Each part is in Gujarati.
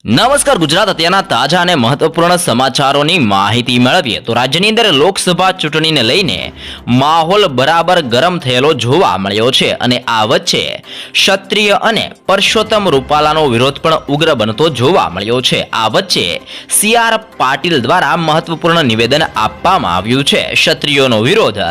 નમસ્કાર ગુજરાત અત્યારના તાજા અને મહત્વપૂર્ણ સમાચારોની માહિતી મેળવીએ તો રાજ્યની અંદર લોકસભા ચૂંટણીને લઈને માહોલ બરાબર ગરમ થયેલો જોવા મળ્યો છે અને આ વચ્ચે ક્ષત્રિય અને પરસોત્તમ રૂપાલાનો વિરોધ પણ ઉગ્ર બનતો જોવા મળ્યો છે। આ વચ્ચે CR પાટીલ દ્વારા મહત્વપૂર્ણ નિવેદન આપવામાં આવ્યું છે। ક્ષત્રિયોનો વિરોધ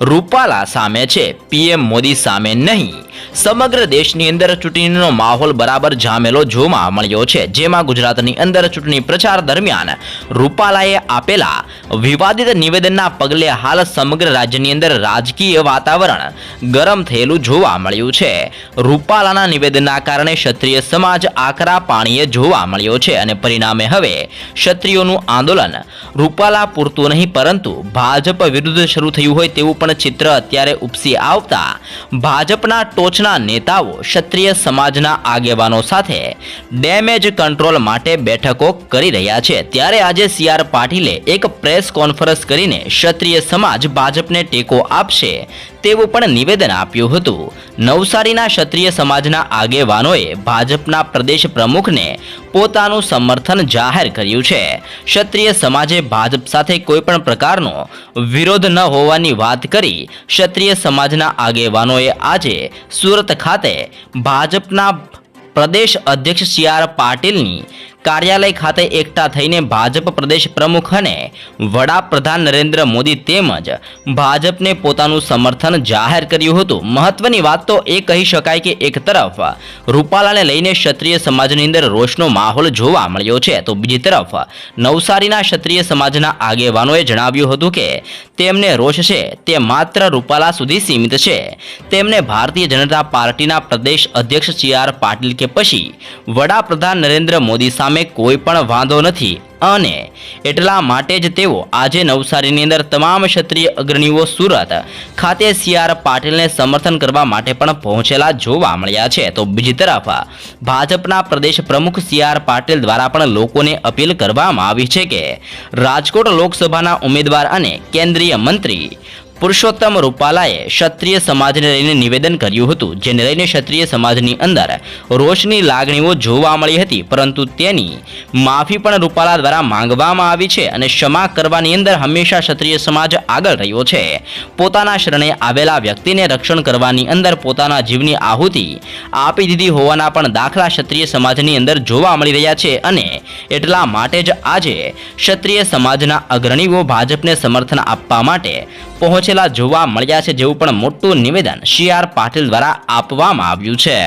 રૂપાલા સામે છે, PM મોદી સામે નહીં। સમગ્ર દેશની અંદર ચૂંટણીનો માહોલ બરાબર જામેલો જોવા મળ્યો છે, જેમાં ગુજરાતની અંદર ચૂંટણી પ્રચાર દરમિયાન રૂપાલાએ આપેલા વિવાદિત નિવેદનના પગલે હાલ સમગ્ર રાજ્યની અંદર રાજકીય વાતાવરણ ગરમ થયેલું જોવા મળ્યું છે। રૂપાલાના નિવેદનના કારણે ક્ષત્રિય સમાજ આકરા પાણીએ જોવા મળ્યો છે અને પરિણામે હવે ક્ષત્રિયોનું આંદોલન રૂપાલા પૂરતું નહીં પરંતુ ભાજપ વિરુદ્ધ શરૂ થયું હોય તેવું પણ ચિત્ર અત્યારે ઉપસી આવતા ભાજપના ટોચના નેતાઓ ક્ષત્રિય સમાજના આગેવાનો સાથે ડેમેજ કંટ્રોલ માટે બેઠકો કરી રહ્યા છે। ત્યારે આજે CR પાટીલે એક પ્રેસ કોન્ફરન્સ કરીને ક્ષત્રિય સમાજ ભાજપને ટેકો આપશે તેવું પણ નિવેદન આપ્યું હતું। નવસારીના ક્ષત્રિય સમાજના આગેવાનોએ ભાજપના પ્રદેશ પ્રમુખને પોતાનું સમર્થન જાહેર કર્યું છે। ક્ષત્રિય સમાજે ભાજપ સાથે કોઈ પણ પ્રકારનો વિરોધ ન હોવાની વાત કરી ક્ષત્રિય સમાજના આગેવાનોએ આજે સુરત ખાતે ભાજપના પ્રદેશ અધ્યક્ષ CR પાટીલની કાર્યાલય ખાતે એકઠા થઈને ભાજપ પ્રદેશ પ્રમુખ અને વડાપ્રધાન નરેન્દ્ર મોદી તેમજ ભાજપને પોતાનું સમર્થન જાહેર કર્યું હતું। મહત્વની વાત તો એ કહી શકાય કે એક તરફ રૂપાલાને લઈને ક્ષત્રિય સમાજની અંદર રોષનો માહોલ જોવા મળ્યો છે, તો બીજી તરફ નવસારીના ક્ષત્રિય સમાજના આગેવાનોએ જણાવ્યું હતું કે તેમને રોષ છે તે માત્ર રૂપાલા સુધી સીમિત છે। તેમને ભારતીય જનતા પાર્ટીના પ્રદેશ અધ્યક્ષ CR પાટીલ કે પછી વડાપ્રધાન નરેન્દ્ર મોદી સામે કોઈ પણ વાંધો નથી અને એટલા માટે જ તેઓ આજે નવસારીની અંદર તમામ ક્ષત્રિય અગ્રણીઓ સુરત ખાતે CR પાટીલને સમર્થન કરવા માટે પણ પહોંચેલા જોવા મળ્યા છે। તો બીજી તરફ ભાજપના પ્રદેશ પ્રમુખ CR પાટીલ દ્વારા પણ લોકોને અપીલ કરવામાં આવી છે કે રાજકોટ લોકસભાના ઉમેદવાર અને કેન્દ્રીય મંત્રી પુરુષોત્તમ રૂપાલાએ ક્ષત્રિય સમાજને લઈને નિવેદન કર્યું હતું, જેને લઈને ક્ષત્રિય સમાજની અંદર રોષની લાગણીઓ જોવા મળી હતી, પરંતુ તેની માફી પણ રૂપાલા દ્વારા માંગવામાં આવી છે અને ક્ષમા કરવાની અંદર હંમેશા ક્ષત્રિય સમાજ આગળ રહ્યો છે। પોતાના શરણે આવેલા વ્યક્તિને રક્ષણ કરવાની અંદર પોતાના જીવની આહુતિ આપી દીધી હોવાના પણ દાખલા ક્ષત્રિય સમાજની અંદર જોવા મળી રહ્યા છે અને એટલા માટે જ આજે ક્ષત્રિય સમાજના અગ્રણીઓ ભાજપને સમર્થન આપવા માટે પહોંચેલા જોવા મળ્યા છે, જેવું પણ મોટું નિવેદન CR પાટીલ દ્વારા આપવામાં આવ્યું છે।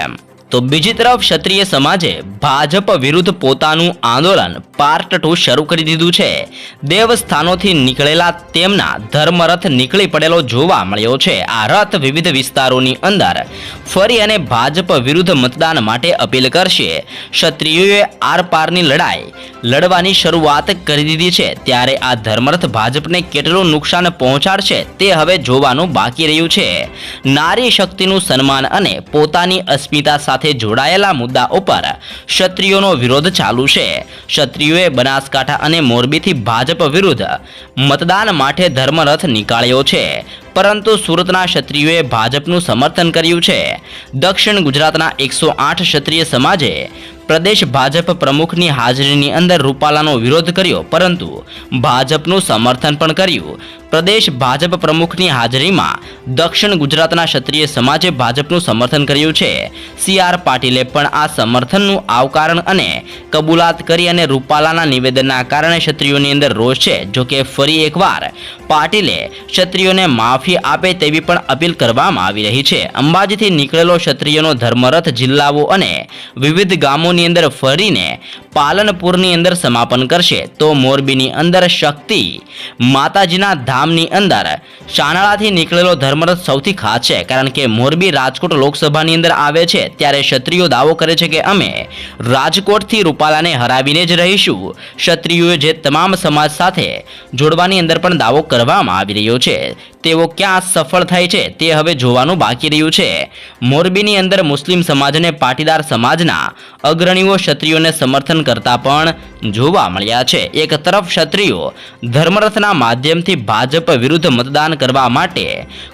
તો બીજી તરફ ક્ષત્રિય સમાજે ભાજપ વિરુદ્ધ પોતાનું આંદોલન પાર્ટ 2 શરૂ કરી દીધું છે। દેવસ્થાનોથી નીકળેલા તેમના ધર્મરથ નીકળી પડેલો જોવા મળ્યો છે। આ રથ વિવિધ વિસ્તારોની અંદર ફરી અને ભાજપ વિરુદ્ધ મતદાન માટે અપીલ કરશે। ક્ષત્રિયોએ આરપારની લડાઈ લડવાની શરૂઆત કરી દીધી છે, ત્યારે આ ધર્મરથ ભાજપને કેટલું નુકસાન પહોંચાડશે તે હવે જોવાનું બાકી રહ્યું છે। નારી શક્તિનું સન્માન અને પોતાની અસ્મિતા સાથે જોડાયેલા મુદ્દા ઉપર ક્ષત્રિયોનો વિરોધ ચાલુ છે। ક્ષત્રિયોએ બનાસકાંઠા અને મોરબીથી ભાજપ વિરુદ્ધ મતદાન માટે ધર્મરથ નીકાળ્યો છે, પરંતુ સુરતના ક્ષત્રિયોએ ભાજપનું સમર્થન કર્યું છે। દક્ષિણ ગુજરાતના 108 ક્ષત્રિય સમાજે પ્રદેશ ભાજપ પ્રમુખની હાજરીની અંદર રૂપાલાનો વિરોધ કર્યો, પરંતુ ભાજપનું સમર્થન પણ કર્યું। પ્રદેશ ભાજપ પ્રમુખની હાજરીમાં દક્ષિણ ગુજરાતના ક્ષત્રિય સમાજે ભાજપનું સમર્થન કર્યું છે। CR પાટીલે પણ આ સમર્થનનું આવકારણ અને કબૂલાત કરી અને રૂપાલાના નિવેદનના કારણે ક્ષત્રિયોની અંદર રોષ છે। જોકે ફરી એકવાર પાટીલે ક્ષત્રિયોને માફી આપે તેવી પણ અપીલ કરવામાં આવી રહી છે। અંબાજીથી નીકળેલો ક્ષત્રિયોનો ધર્મરથ જિલ્લાઓ અને વિવિધ ગામોની અંદર ફરીને પાલનપુરની અંદર સમાપન કરશે, તો મોરબીની અંદર શક્તિ માતાજીના ધામની અંદર ચાનાળાથી નીકળેલો ધર્મરથ સૌથી ખાસ છે, કારણ કે મોરબી રાજકોટ લોકસભાની અંદર આવે છે। ત્યારે ક્ષત્રિયો દાવો કરે છે કે અમે રાજકોટથી રૂપાલાને હરાવીને જ રહીશું। ક્ષત્રિયોએ જે તમામ સમાજ સાથે જોડવાની અંદર પણ દાવો કરવામાં આવી રહ્યો છે, તેઓ ક્યાં સફળ થાય છે તે હવે જોવાનું બાકી રહ્યું છે। મોરબીની અંદર મુસ્લિમ સમાજને પાટીદાર સમાજના અગ્રણીઓ ક્ષત્રિયોને સમર્થન કરતા પણ જોવા મળ્યા છે। એક તરફ ક્ષત્રિયો ધર્મરથના માધ્યમથી ભાજપ વિરુદ્ધ મતદાન કરવા માટે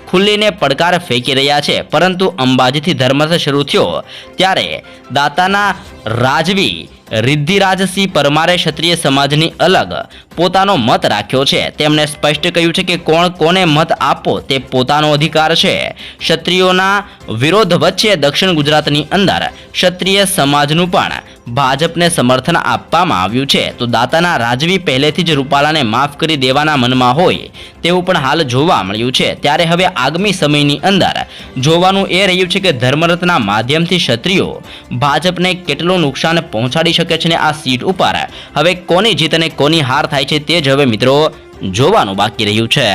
ખુલ્લીને પડકાર ફેંકી રહ્યા છે, પરંતુ અંબાજીથી ધર્મરથ શરૂ થયો ત્યારે દાતાના રાજવી રિદ્ધિરાજસિંહ પરમારે ક્ષત્રિય સમાજની અલગ પોતાનો મત રાખ્યો છે. તેમણે સ્પષ્ટ કહ્યું છે કે કોને મત આપવો તે પોતાનો અધિકાર છે. ક્ષત્રિયોના વિરોધ વચ્ચે દક્ષિણ ગુજરાતની અંદર ક્ષત્રિય સમાજનું પણ ભાજપને સમર્થન આપવામાં આવ્યું છે. તો દાતાના રાજવી પહેલેથી જ રૂપાલાને માફ કરી દેવાના મનમાં હોય તેવું પણ હાલ જોવા મળ્યું છે. ત્યારે હવે આગામી સમયની અંદર જોવાનું એ રહ્યું છે કે ધર્મરથના માધ્યમથી ક્ષત્રિયો ભાજપને કેટલું નુકસાન પહોંચાડી શકે છે ને આ સીટ ઉપર હવે કોની જીત અને કોની હાર થાય છે તે જ હવે મિત્રો જોવાનું બાકી રહ્યું છે.